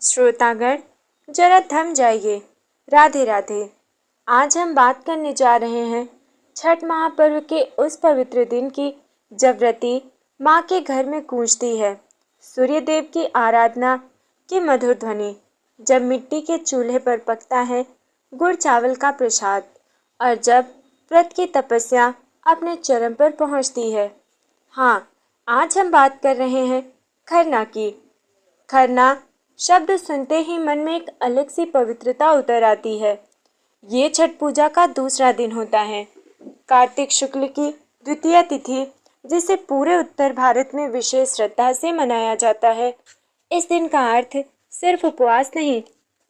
श्रोतागण, जरा थम जाइए। राधे राधे। आज हम बात करने जा रहे हैं छठ महापर्व के उस पवित्र दिन की जब व्रती माँ के घर में गूंजती है सूर्य देव की आराधना की मधुर ध्वनि। जब मिट्टी के चूल्हे पर पकता है गुड़ चावल का प्रसाद और जब व्रत की तपस्या अपने चरम पर पहुंचती है। हाँ, आज हम बात कर रहे हैं खरना की। खरना शब्द सुनते ही मन में एक अलग सी पवित्रता उतर आती है। ये छठ पूजा का दूसरा दिन होता है। कार्तिक शुक्ल की द्वितीय तिथि, जिसे पूरे उत्तर भारत में विशेष श्रद्धा से मनाया जाता है। इस दिन का अर्थ सिर्फ उपवास नहीं,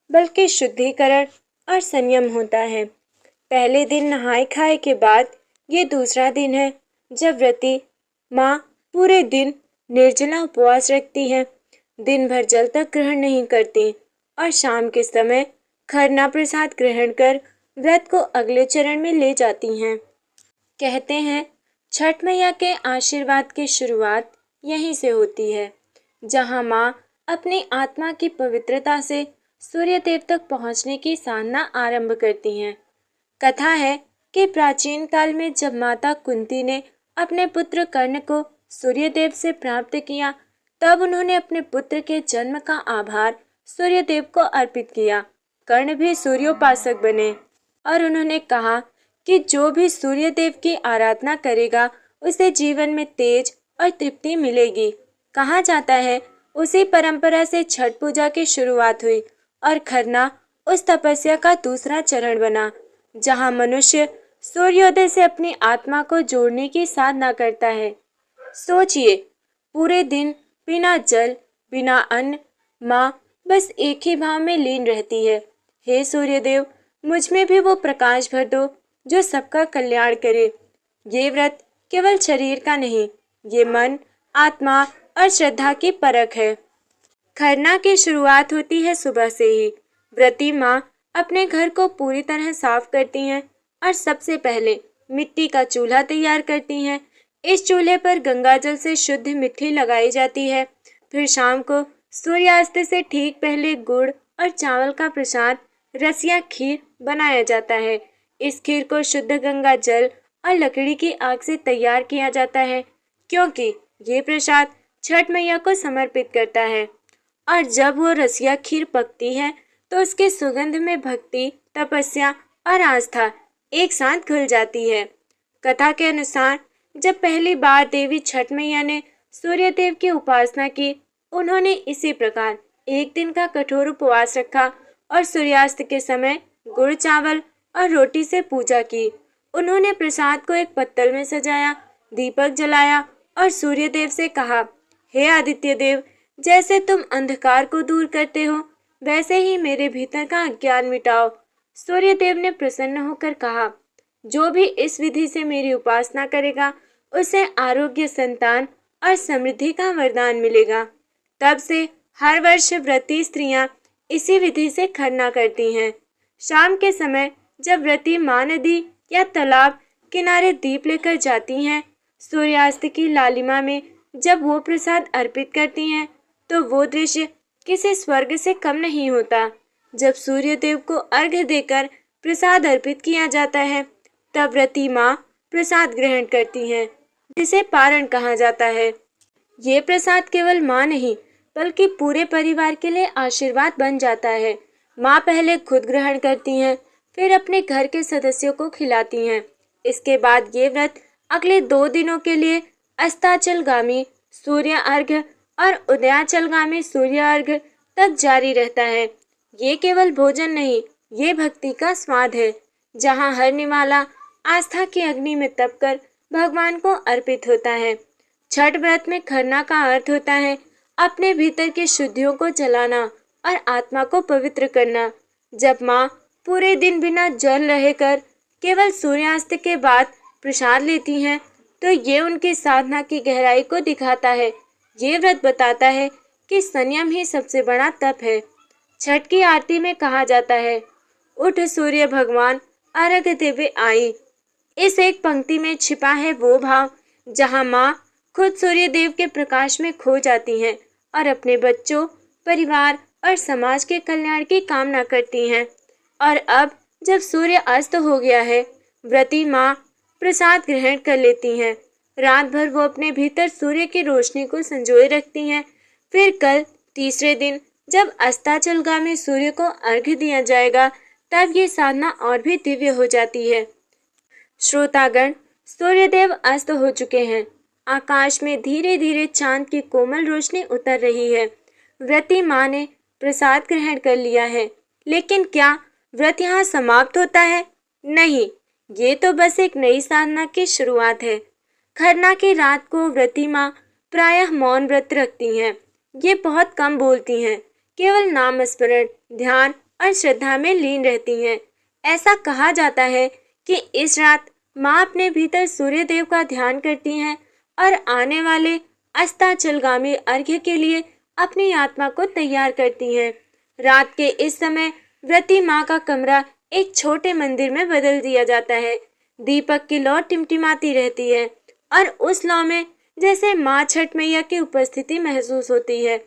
बल्कि शुद्धिकरण और संयम होता है। पहले दिन नहाए खाए के बाद ये दूसरा दिन है जब व्रती माँ पूरे दिन निर्जला उपवास रखती है, दिन भर जल तक ग्रहण नहीं करती और शाम के समय खरना प्रसाद ग्रहण कर व्रत को अगले चरण में ले जाती हैं। कहते हैं छठ मैया के आशीर्वाद की शुरुआत यहीं से होती है, जहां माँ अपनी आत्मा की पवित्रता से सूर्य देव तक पहुंचने की साधना आरंभ करती हैं। कथा है कि प्राचीन काल में जब माता कुंती ने अपने पुत्र कर्ण को सूर्य देव से प्राप्त किया, तब उन्होंने अपने पुत्र के जन्म का आभार सूर्य देव को अर्पित किया। कर्ण भी सूर्योपासक बने और उन्होंने कहा कि जो भी सूर्य देव की आराधना करेगा उसे जीवन में तेज और तृप्ति मिलेगी। कहा जाता है उसी परंपरा से छठ पूजा की शुरुआत हुई और खरना उस तपस्या का दूसरा चरण बना, जहां मनुष्य सूर्योदय से अपनी आत्मा को जोड़ने की साधना करता है। सोचिए, पूरे दिन बिना जल बिना अन्न माँ बस एक ही भाव में लीन रहती है। हे सूर्यदेव, मुझ में भी वो प्रकाश भर दो जो सबका कल्याण करे। ये व्रत केवल शरीर का नहीं, ये मन, आत्मा और श्रद्धा की परख है। खरना की शुरुआत होती है सुबह से ही। व्रती माँ अपने घर को पूरी तरह साफ करती हैं और सबसे पहले मिट्टी का चूल्हा तैयार करती हैं। इस चूल्हे पर गंगा जल से शुद्ध मिट्टी लगाई जाती है। फिर शाम को सूर्यास्त से ठीक पहले गुड़ और चावल का प्रसाद रसिया खीर बनाया जाता है। इस खीर को शुद्ध गंगा जल और लकड़ी की आग से तैयार किया जाता है, क्योंकि ये प्रसाद छठ मैया को समर्पित करता है। और जब वो रसिया खीर पकती है तो उसके सुगंध में भक्ति, तपस्या और आस्था एक साथ घुल जाती है। कथा के अनुसार जब पहली बार देवी छठ मैया ने सूर्य देव की उपासना की, उन्होंने इसी प्रकार एक दिन का कठोर उपवास रखा और सूर्यास्त के समय गुड़ चावल और रोटी से पूजा की। उन्होंने प्रसाद को एक पत्तल में सजाया, दीपक जलाया और सूर्य देव से कहा, हे आदित्य देव, जैसे तुम अंधकार को दूर करते हो, वैसे ही मेरे भीतर का अज्ञान मिटाओ। सूर्य देव ने प्रसन्न होकर कहा, जो भी इस विधि से मेरी उपासना करेगा उसे आरोग्य, संतान और समृद्धि का वरदान मिलेगा। तब से हर वर्ष व्रती स्त्रियां इसी विधि से खरना करती हैं। शाम के समय जब व्रती माँ नदी या तालाब किनारे दीप लेकर जाती हैं, सूर्यास्त की लालिमा में जब वो प्रसाद अर्पित करती हैं, तो वो दृश्य किसी स्वर्ग से कम नहीं होता। जब सूर्य देव को अर्घ्य देकर प्रसाद अर्पित किया जाता है, तब व्रती माँ प्रसाद ग्रहण करती हैं, जिसे पारण कहा जाता है। ये प्रसाद केवल माँ नहीं, बल्कि पूरे परिवार के लिए आशीर्वाद बन जाता है। माँ पहले खुद ग्रहण करती हैं, फिर अपने घर के सदस्यों को खिलाती हैं। इसके बाद ये व्रत अगले 2 दिनों के लिए अस्ताचलगामी सूर्य अर्घ्य और उदयाचलगामी सूर्य अर्घ्य तक जारी रहता है। ये केवल भोजन नहीं, ये भक्ति का स्वाद है, जहाँ हर निवाला आस्था की अग्नि में तपकर भगवान को अर्पित होता है। छठ व्रत में खरना का अर्थ होता है अपने भीतर की शुद्धियों को जलाना और आत्मा को पवित्र करना। जब माँ पूरे दिन बिना जल रहकर केवल सूर्यास्त के बाद प्रसाद लेती हैं, तो ये उनकी साधना की गहराई को दिखाता है। ये व्रत बताता है कि संयम ही सबसे बड़ा तप है। छठ की आरती में कहा जाता है, उठ सूर्य भगवान अर्घ देवे आई। इस एक पंक्ति में छिपा है वो भाव जहाँ माँ खुद सूर्य देव के प्रकाश में खो जाती हैं और अपने बच्चों, परिवार और समाज के कल्याण की कामना करती हैं। और अब जब सूर्य अस्त हो गया है, व्रती माँ प्रसाद ग्रहण कर लेती हैं। रात भर वो अपने भीतर सूर्य की रोशनी को संजोए रखती हैं। फिर कल तीसरे दिन जब अस्ताचलगामी सूर्य को अर्घ्य दिया जाएगा, तब ये साधना और भी दिव्य हो जाती है। श्रोतागण, सूर्यदेव अस्त हो चुके हैं। आकाश में धीरे धीरे चांद की कोमल रोशनी उतर रही है। व्रती माँ ने प्रसाद ग्रहण कर लिया है, लेकिन क्या व्रत यहाँ समाप्त होता है? नहीं, ये तो बस एक नई साधना की शुरुआत है। खरना की रात को व्रती माँ प्रायः मौन व्रत रखती हैं। ये बहुत कम बोलती हैं, केवल नाम स्मरण, ध्यान और श्रद्धा में लीन रहती हैं। ऐसा कहा जाता है कि इस रात माँ अपने भीतर सूर्य देव का ध्यान करती हैं और आने वाले अस्ताचलगामी अर्घ्य के लिए अपनी आत्मा को तैयार करती हैं। रात के इस समय व्रती माँ का कमरा एक छोटे मंदिर में बदल दिया जाता है। दीपक की लौ टिमटिमाती रहती है और उस लौ में जैसे माँ छठ मैया की उपस्थिति महसूस होती है।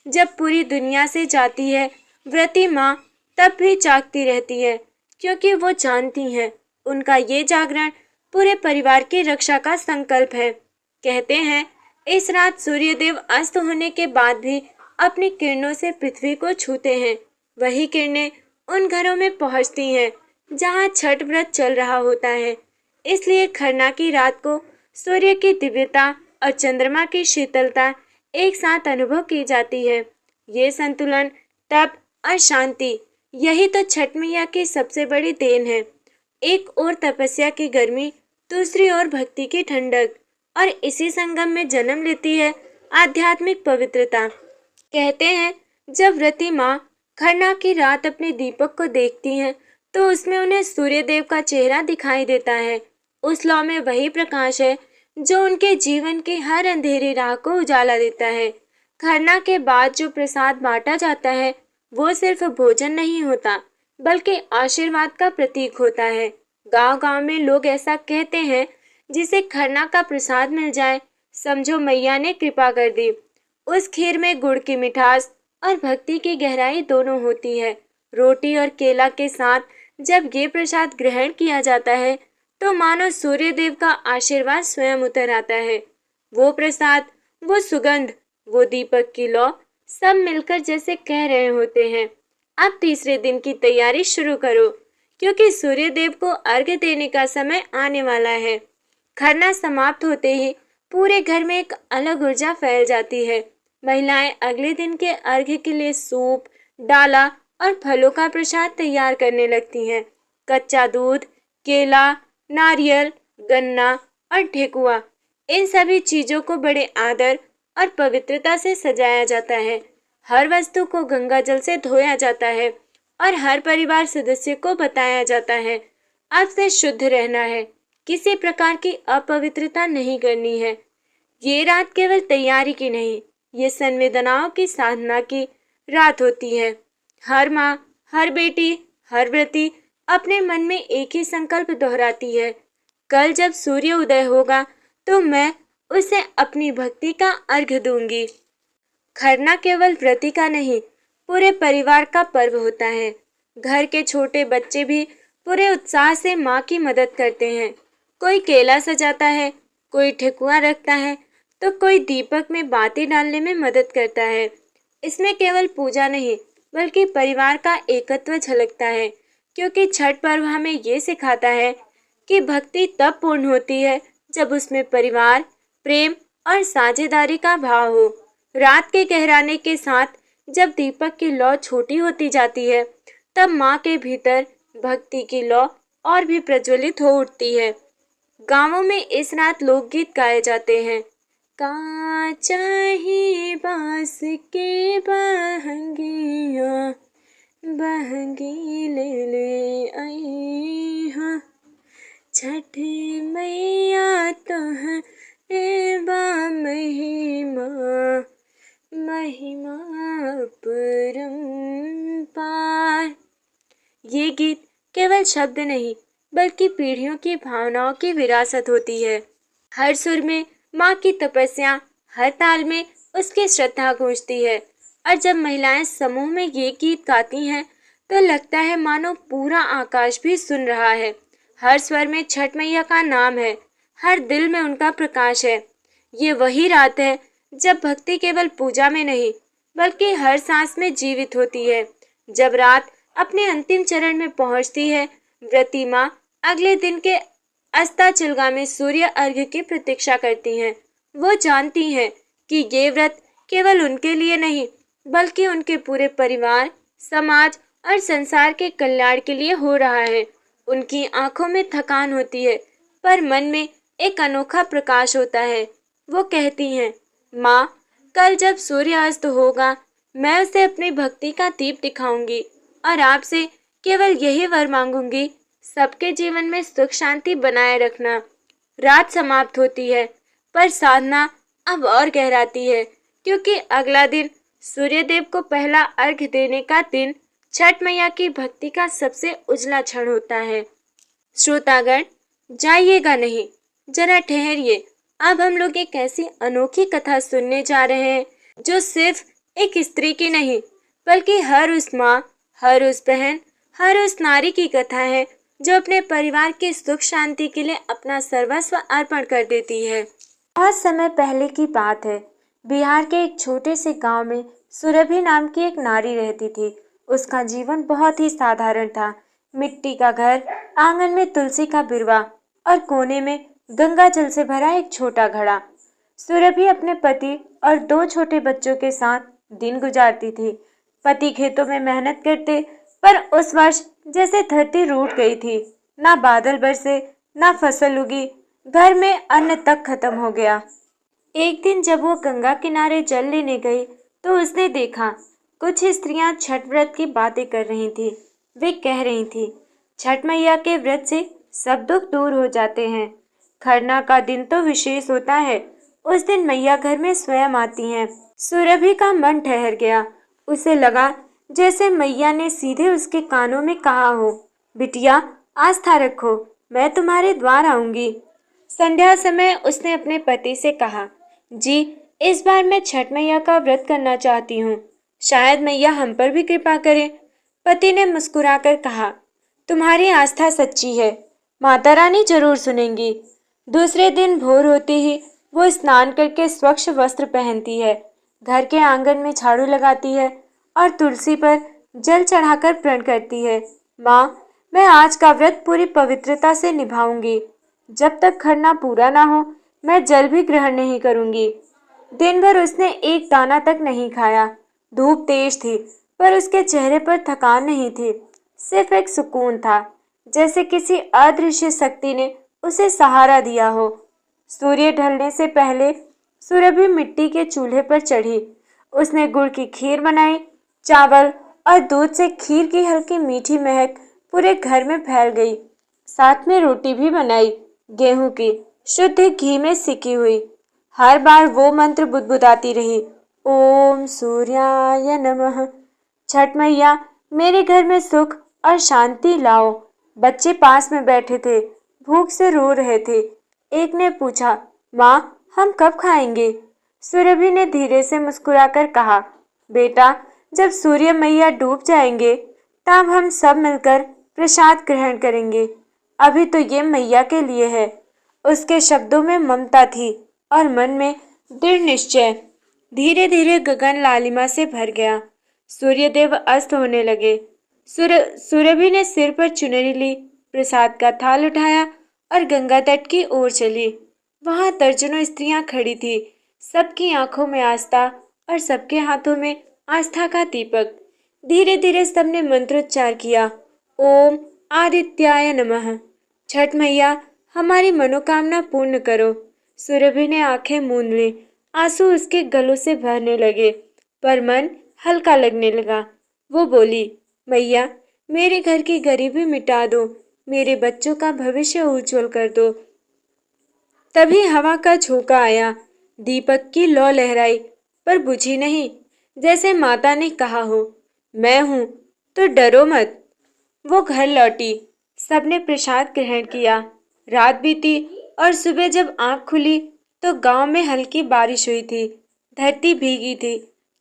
जब पूरी दुनिया से जाती है, व्रती माँ तब भी जागती रहती है, क्योंकि वो जानती हैं उनका ये जागरण पूरे परिवार की रक्षा का संकल्प है। कहते हैं इस रात सूर्यदेव अस्त होने के बाद भी अपनी किरणों से पृथ्वी को छूते हैं। वही किरणें उन घरों में पहुंचती हैं जहां छठ व्रत चल रहा होता है। इसलिए खरना की रात को सूर्य की दिव्यता और चंद्रमा की शीतलता एक साथ अनुभव की जाती है। ये संतुलन, तप और शांति, यही तो छठ मैया की सबसे बड़ी देन है। एक ओर तपस्या की गर्मी, दूसरी ओर भक्ति की ठंडक, और इसी संगम में जन्म लेती है आध्यात्मिक पवित्रता। कहते हैं जब व्रती माँ खरना की रात अपने दीपक को देखती हैं, तो उसमें उन्हें सूर्यदेव का चेहरा दिखाई देता है। उस लौ में वही प्रकाश है जो उनके जीवन की हर अंधेरी राह को उजाला देता है। खरना के बाद जो प्रसाद बांटा जाता है, वो सिर्फ भोजन नहीं होता, बल्कि आशीर्वाद का प्रतीक होता है। गांव-गांव में लोग ऐसा कहते हैं, जिसे खरना का प्रसाद मिल जाए, समझो मैया ने कृपा कर दी। उस खीर में गुड़ की मिठास और भक्ति की गहराई दोनों होती है। रोटी और केला के साथ जब ये प्रसाद ग्रहण किया जाता है, तो मानो सूर्यदेव का आशीर्वाद स्वयं उतर आता है। वो प्रसाद, वो सुगंध, वो दीपक की लौ, सब मिलकर जैसे कह रहे होते हैं, अब तीसरे दिन की तैयारी शुरू करो, क्योंकि सूर्यदेव को अर्घ्य देने का समय आने वाला है। खरना समाप्त होते ही पूरे घर में एक अलग ऊर्जा फैल जाती है। महिलाएं अगले दिन के अर्घ्य के लिए सूप, डाला और फलों का प्रसाद तैयार करने लगती हैं। कच्चा दूध, केला, नारियल, गन्ना और ठेकुआ, इन सभी चीजों को बड़े आदर और पवित्रता से सजाया जाता है। हर वस्तु को गंगा जल से धोया जाता है और हर परिवार सदस्य को बताया जाता है, अब से शुद्ध रहना है, किसी प्रकार की अपवित्रता नहीं करनी है। ये रात केवल तैयारी की नहीं, ये संवेदनाओं की साधना की रात होती है। हर माँ, हर बेटी, हर व्रती अपने मन में एक ही संकल्प दोहराती है, कल जब सूर्य उदय होगा तो मैं उसे अपनी भक्ति का अर्घ्य दूंगी। खरना केवल व्रती का नहीं, पूरे परिवार का पर्व होता है। घर के छोटे बच्चे भी पूरे उत्साह से माँ की मदद करते हैं। कोई केला सजाता है, कोई ठेकुआ रखता है, तो कोई दीपक में बाती डालने में मदद करता है। इसमें केवल पूजा नहीं, बल्कि परिवार का एकत्व झलकता है, क्योंकि छठ पर्व हमें ये सिखाता है कि भक्ति तब पूर्ण होती है जब उसमें परिवार, प्रेम और साझेदारी का भाव हो। रात के गहराने के साथ जब दीपक की लौ छोटी होती जाती है, तब माँ के भीतर भक्ति की लौ और भी प्रज्वलित हो उठती है। गांवों में इस रात लोकगीत गाए जाते हैं। काचा ही बांस के बहंगिया, बहंगी ले ले आई हाँ, छठ मैया तो है बा महिमा, महिमा परम्पार। ये गीत केवल शब्द नहीं, बल्कि पीढ़ियों की भावनाओं की विरासत होती है। हर सुर में माँ की तपस्या, हर ताल में उसकी श्रद्धा गूंजती है। और जब महिलाएं समूह में ये गीत गाती हैं तो लगता है मानो पूरा आकाश भी सुन रहा है। हर स्वर में छठ मैया का नाम है, हर दिल में उनका प्रकाश है। ये वही रात है जब भक्ति केवल पूजा में नहीं बल्कि हर सांस में जीवित होती है। जब रात अपने अंतिम चरण में पहुंचती है, व्रती माँ अगले दिन के अस्ताचलगामी सूर्य अर्घ्य की प्रतीक्षा करती हैं। वो जानती हैं कि ये व्रत केवल उनके लिए नहीं बल्कि उनके पूरे परिवार, समाज और संसार के कल्याण के लिए हो रहा है। उनकी आंखों में थकान होती है पर मन में एक अनोखा प्रकाश होता है। वो कहती हैं, माँ, कल जब सूर्य अस्त होगा मैं उसे अपनी भक्ति का दीप दिखाऊंगी और आपसे केवल यही वर मांगूंगी, सबके जीवन में सुख शांति बनाए रखना। रात समाप्त होती है पर साधना अब और गहराती है क्योंकि अगला दिन सूर्यदेव को पहला अर्घ्य देने का दिन छठ मैया की भक्ति का सबसे उजला क्षण होता है। श्रोतागण, जाइएगा नहीं, जरा ठहरिए। अब हम लोग एक ऐसी अनोखी कथा सुनने जा रहे हैं जो सिर्फ एक स्त्री की नहीं बल्कि हर उस माँ, हर उस बहन, हर उस नारी की कथा है जो अपने परिवार की सुख शांति के लिए अपना सर्वस्व अर्पण कर देती है। बहुत समय पहले की बात है। बिहार के एक छोटे से गांव में सुरभि नाम की एक नारी रहती थी। उसका जीवन बहुत ही साधारण था। मिट्टी का घर, आंगन में तुलसी का बिरवा और कोने में गंगा जल से भरा एक छोटा घड़ा। सुरभि अपने पति और 2 छोटे बच्चों के साथ दिन गुजारती थी। पति खेतों में मेहनत करते पर उस वर्ष जैसे धरती रूठ गई थी। ना बादल बरसे, ना फसल उगी, घर में अन्न तक खत्म हो गया। एक दिन जब वो गंगा किनारे जल लेने गई तो उसने देखा कुछ स्त्रियां छठ व्रत की बातें कर रही थी। वे कह रही थी, छठ मैया के व्रत से सब दुख दूर हो जाते हैं। खरना का दिन तो विशेष होता है। उस दिन मैया घर में स्वयं आती हैं। सुरभि का मन ठहर गया। उसे लगा जैसे मैया ने सीधे उसके कानों में कहा हो, बिटिया, आस्था रखो, मैं तुम्हारे द्वार आऊंगी। संध्या समय उसने अपने पति से कहा, जी, इस बार मैं छठ मैया का व्रत करना चाहती हूँ। शायद मैया हम पर भी कृपा करें। पति ने मुस्कुराकर कहा, तुम्हारी आस्था सच्ची है, माता रानी जरूर सुनेंगी। दूसरे दिन भोर होते ही वो स्नान करके स्वच्छ वस्त्र पहनती है, घर के आंगन में झाड़ू लगाती है और तुलसी पर जल चढ़ाकर प्रण करती है, माँ, मैं आज का व्रत पूरी पवित्रता से निभाऊंगी। जब तक खरना पूरा ना हो मैं जल भी ग्रहण नहीं करूंगी। दिन भर उसने एक दाना तक नहीं खाया। धूप तेज थी पर उसके चेहरे पर थकान नहीं थी, सिर्फ एक सुकून था, जैसे किसी अदृश्य शक्ति ने उसे सहारा दिया हो। सूर्य ढलने से पहले सुरभि मिट्टी के चूल्हे पर चढ़ी। उसने गुड़ की खीर बनाई। चावल और दूध से खीर की हल्की मीठी महक पूरे घर में फैल गई। साथ में रोटी भी बनाई, गेहूं की, शुद्ध घी में सिकी हुई। हर बार वो मंत्र बुदबुदाती रही, ओम सूर्याय नमः। छठ मैया, मेरे घर में सुख और शांति लाओ। बच्चे पास में बैठे थे, भूख से रो रहे थे। एक ने पूछा, माँ, हम कब खाएंगे? सुरभि ने धीरे से मुस्कुराकर कहा, बेटा, जब सूर्य मैया डूब जाएंगे तब हम सब मिलकर प्रसाद ग्रहण करेंगे। अभी तो ये मैया के लिए है। उसके शब्दों में ममता थी और मन में दृढ़ निश्चय। धीरे धीरे गगन लालिमा से भर गया। सूर्यदेव अस्त होने लगे। सुरभि ने सिर पर चुनरी ली, प्रसाद का थाल उठाया और गंगा तट की ओर चली। वहां दर्जनों स्त्रियां खड़ी थी, सबकी आंखों में आस्था और सबके हाथों में आस्था का दीपक। धीरे धीरे सबने मंत्रोच्चार किया, ओम आदित्याय नमः। छठ मैया, हमारी मनोकामना पूर्ण करो। सुरभि ने आंखें मूंद ली। आंसू उसके गलों से बहने लगे पर मन हल्का लगने लगा। वो बोली, मैया, मेरे घर की गरीबी मिटा दो, मेरे बच्चों का भविष्य उज्जवल कर दो। तभी हवा का झोंका आया, दीपक की लौ लहराई पर बुझी नहीं, जैसे माता ने कहा हो, मैं हूं तो डरो मत। वो घर लौटी। सबने प्रसाद ग्रहण किया। रात बीती और सुबह जब आंख खुली तो गांव में हल्की बारिश हुई थी। धरती भीगी थी।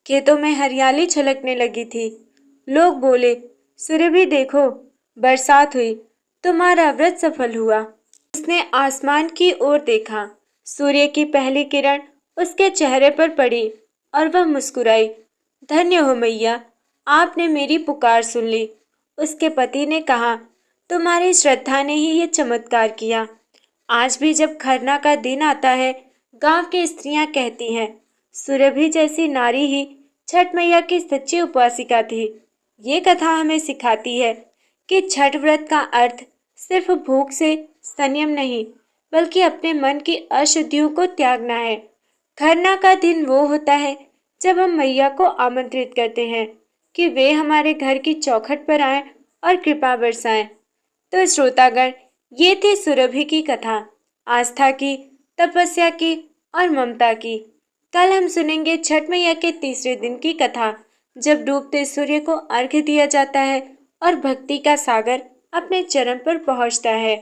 खेतों में हरियाली छलकने लगी थी। लोग बोले, सूर्य भी देखो, बरसात हुई, तुम्हारा व्रत सफल हुआ। उसने आसमान की ओर देखा। सूर्य की पहली किरण उसके चेहरे पर पड़ी और वह मुस्कुराई। धन्य हो मैया, आपने मेरी पुकार सुन ली। उसके पति ने कहा, तुम्हारी श्रद्धा ने ही ये चमत्कार किया। आज भी जब खरना का दिन आता है, गांव की स्त्रियां कहती हैं, सुरभि जैसी नारी ही छठ मैया की सच्ची उपासिका थी। ये कथा हमें सिखाती है कि छठ व्रत का अर्थ सिर्फ भूख से संयम नहीं, बल्कि अपने मन की अशुद्धियों को त्यागना है। खरना का दिन वो होता है जब हम मैया को आमंत्रित करते हैं कि वे हमारे घर की चौखट पर आएं और कृपा बरसाएं। तो श्रोतागण, ये थी सुरभि की कथा, आस्था की, तपस्या की और ममता की। कल हम सुनेंगे छठ मैया के तीसरे दिन की कथा, जब डूबते सूर्य को अर्घ्य दिया जाता है और भक्ति का सागर अपने चरण पर पहुंचता है।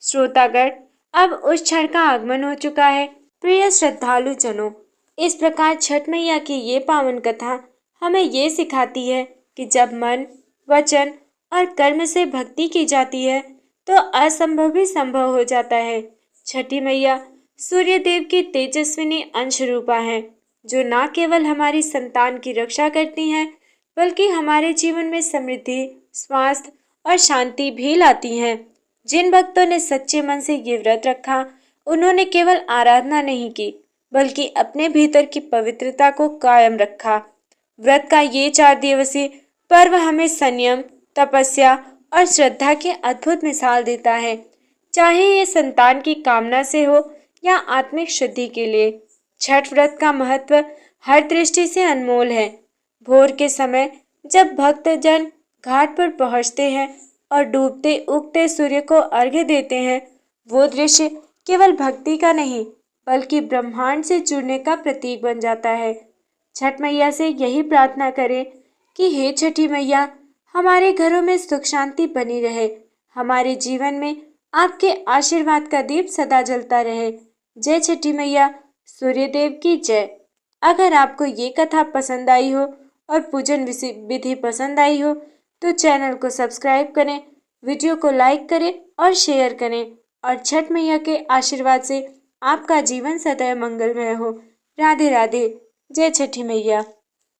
श्रोतागण, अब उस क्षण का आगमन हो चुका है। प्रिय श्रद्धालु जनों, इस प्रकार छठ मैया की ये पावन कथा हमें ये सिखाती है कि जब मन, वचन और कर्म से भक्ति की जाती है तो असंभव भी संभव हो जाता है। छठी मैया सूर्य देव की तेजस्विनी अंश रूपा है, जो न केवल हमारी संतान की रक्षा करती हैं, बल्कि हमारे जीवन में समृद्धि, स्वास्थ्य और शांति भी लाती हैं। जिन भक्तों ने सच्चे मन से ये व्रत रखा, उन्होंने केवल आराधना नहीं की, बल्कि अपने भीतर की पवित्रता को कायम रखा। व्रत का ये 4 दिवसीय पर्व हमें संयम, तपस्या और श्रद्धा की अद्भुत मिसाल देता है, चाहे ये संतान की कामना से हो या आत्मिक शुद्धि के लिए। छठ व्रत का महत्व हर दृष्टि से अनमोल है। भोर के समय जब भक्तजन घाट पर पहुंचते हैं और डूबते उगते सूर्य को अर्घ्य देते हैं, वो दृश्य केवल भक्ति का नहीं, बल्कि ब्रह्मांड से जुड़ने का प्रतीक बन जाता है। छठ मैया से यही प्रार्थना करें कि हे छठी मैया, हमारे घरों में सुख शांति बनी रहे, हमारे जीवन में आपके आशीर्वाद का दीप सदा जलता रहे। जय छठी मैया, सूर्यदेव की जय। अगर आपको ये कथा पसंद आई हो और पूजन विधि पसंद आई हो तो चैनल को सब्सक्राइब करें, वीडियो को लाइक करें और शेयर करें, और छठ मैया के आशीर्वाद से आपका जीवन सदैव मंगलमय हो। राधे राधे। जय छठी मैया।